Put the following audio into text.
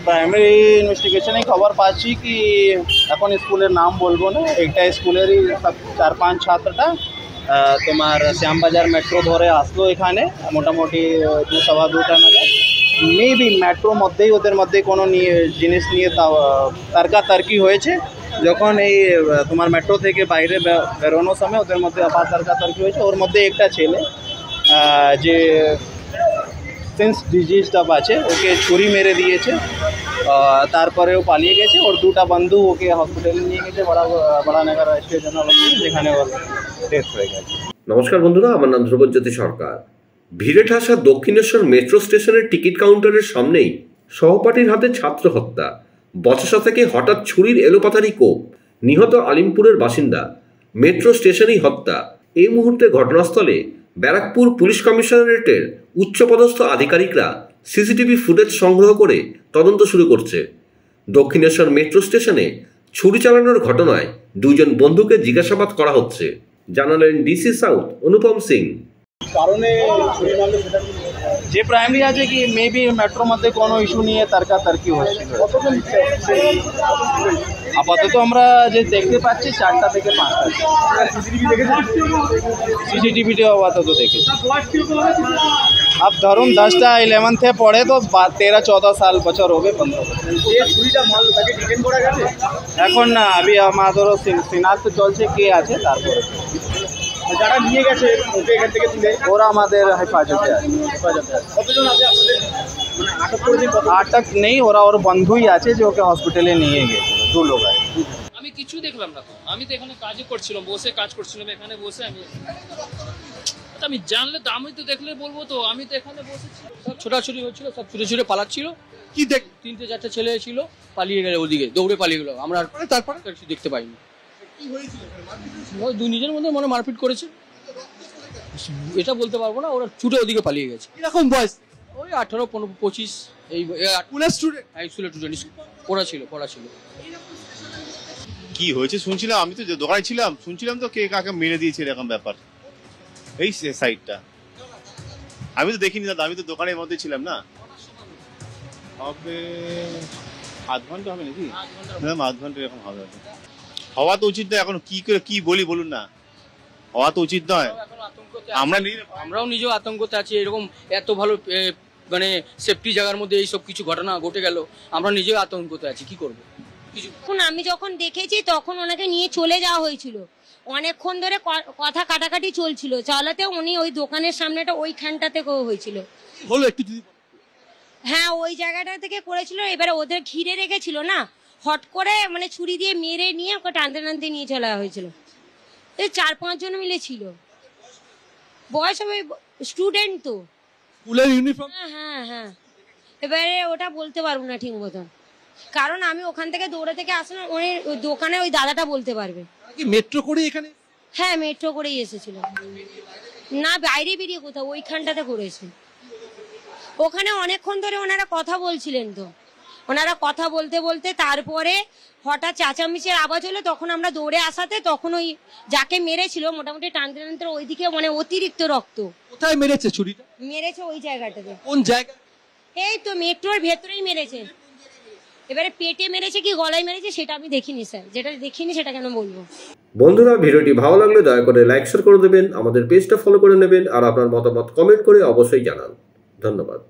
Primary ইনভেস্টিগেশনে খবর পাচ্ছি কি এখন স্কুলের নাম বলবো না, একটা স্কুলেরই 4-5 ছাত্রটা তোমার শ্যামবাজার মেট্রো ধরে আসলো এখানে মোটামুটি 2-2:15 নাগাদ। মেবি মেট্রোর মধ্যেই ওদের মধ্যে কোনো জিনিস নিয়ে তর্কাতর্কি হয়েছে। যখন এই তোমার মেট্রো থেকে বাইরে বেরোনোর সময় ওদের মধ্যে আবার তর্কাতর্কি হয়েছে। ওর মধ্যে একটা ছেলে যে সেন্স ডিজিজটা আছে ওকে ছুরি মেরে দিয়েছে, তারপরে ও পালিয়ে গেছে। ওর দুটা বন্ধু ওকে হসপিটালে নিয়ে গেছে বড়ানগর স্টেশনে, যেখানে ওর ডেথ হয়ে গেছে। নমস্কার বন্ধুরা, আমার নাম ধ্রুবজ্যোতি সরকার। ভিড়ে ঠাসা দক্ষিণেশ্বর মেট্রো স্টেশনের টিকিট কাউন্টারের সামনেই সহপাঠীর হাতে ছাত্র হত্যা, বচসা থেকে হঠাৎ ছুরির এলোপাথারি কোপ, নিহত আলিমপুরের বাসিন্দা, মেট্রো স্টেশনেই হত্যা। এই মুহূর্তে ঘটনাস্থলে ব্যারাকপুর পুলিশ কমিশনারেটের উচ্চপদস্থ আধিকারিকরা সিসিটিভি ফুটেজ সংগ্রহ করে তদন্ত শুরু করছে। দক্ষিণেশ্বর মেট্রো স্টেশনে ছুরি চালানোর ঘটনায় দুইজন বন্ধুকে জিজ্ঞাসাবাদ করা হচ্ছে, জানালেন ডিসি সাউথ অনুপম সিং। কারণে যে প্রাইমারি আছে কি মেবি মেট্রোর মধ্যে কোনো ইস্যু নিয়ে তর্কাতর্কি হচ্ছিল। আপাতত আমরা যে দেখতে পাচ্ছি 4টা থেকে 5টা সিসিটিভিটিও আপাতত দেখেছি। अब धरुन 10টা 11th पढ़े तो 13-14 साल बचर हो गए 15 এখন না আমি আমাদেরও সিনাক্ত চলছে কে আছে, তারপরে যারা নিয়ে গেছে ওকে এখান থেকে তুলে ওরা আমাদের হেফাজতে আছে। কতজন আছে আপনাদের আটক করেছেন? আটক নেই, ওরা ওর বন্ধুই আছে যে ওকে হসপিটালে নিয়ে গেছে। 2 লোক আছে। আমি কিছু দেখলাম না তো, আমি তো এখানে কাজ করছিলাম এখানে বসে। আমি জানলে তো আমি তো দেখলে বলবো তো, আমি তো এখানে বসেছি। সব ছোটাছুটি হচ্ছিল, সব ছুটে পালাচ্ছিল। কি দেখ 3-4 ছেলে ছিল, পালিয়ে গেলে ওদিকে দৌড়ে পালিয়ে গেল। আমরা তারপরে কিছু দেখতে পাইনি। ওই দুই নিজের মধ্যে মনে মারপিট করেছে, এটা বলতে পারবো না। ওরা ছুটে ওদিকে পালিয়ে গেছে। এরকম বয়স ওই 18-15-25 এই স্টুডেন্ট পড়া ছিল। কি হয়েছে শুনছিলাম, আমি তো দোকানে ছিলাম, শুনছিলাম তো কে কাকে মেরে দিয়েছে এরকম ব্যাপার। এই সাইডটা আমি তো দেখিনি দাদা, আমি তো দোকানের মধ্যে ছিলাম না। হবে আধ ঘন্টা হবে নাকি? আধ ঘন্টা এরকম হবে। হওয়া তো উচিত নয়। এখন কি করে কি বলি বলুন না, হওয়া তো উচিত নয়। আমরাও নিজেও আতঙ্কতে আছি। এরকম এত ভালো মানে সেফটি জায়গার মধ্যে এইসব কিছু ঘটনা ঘটে গেল, আমরা নিজেও আতঙ্কতে আছি। কি করবো? এখন আমি যখন দেখেছি তখন ওনাকে নিয়ে চলে যাওয়া হয়েছিল। অনেকক্ষণ ধরে কথা কাটাকাটি চলছিল, চালাতে উনি ওই দোকানের সামনেটা ওইখানটাতে হয়েছিল। হ্যাঁ, ওই জায়গাটা থেকে করেছিল। এবারে ওদের ঘিরে রেখেছিল না, হট করে মানে ছুরি দিয়ে মেরে নিয়ে ওকে টানতে নিয়ে চলা হয়েছিল। এই 4-5 জন মিলে ছিল। বয়স হবে স্টুডেন্ট তো, স্কুলের ইউনিফর্ম। হ্যাঁ এবারে ওটা বলতে পারবো না ঠিক মতন, কারণ আমি ওখান থেকে দৌড়ে থেকে আসলাম। উনি ওই দোকানে ওই দাদাটা বলতে পারবে। মেট্রো করে এখানে? হ্যাঁ, মেট্রো করেই এসেছিল। না বাইরে বেরিয়ে কোথাও ওইখানটাতে করেছে। ওখানে অনেকক্ষণ ধরে ওনারা কথা বলছিলেন তো, ওনারা কথা বলতে তারপরে হঠাৎ চেঁচামেচির আওয়াজ হলো। তখন আমরা দৌড়ে আসাতে তখন ওই যাকে মেরেছিল মোটামুটি টানতে ওইদিকে মানে অতিরিক্ত রক্ত। কোথায় মেরেছে ছুরিটা? মেরেছে ওই জায়গাটাতে। কোন জায়গা? এই তো মেট্রোর ভেতরেই মেরেছে। এবারে পেটে মেরেছে কি গলায় মেরেছে সেটা আমি দেখিনি স্যার, যেটা দেখিনি সেটা কেন বলবো। বন্ধুরা, ভিডিওটি ভালো লাগলে দয়া করে লাইক শেয়ার করে দেবেন, আমাদের পেজটা ফলো করে নেবেন আর আপনার মতামত কমেন্ট করে অবশ্যই জানান। ধন্যবাদ।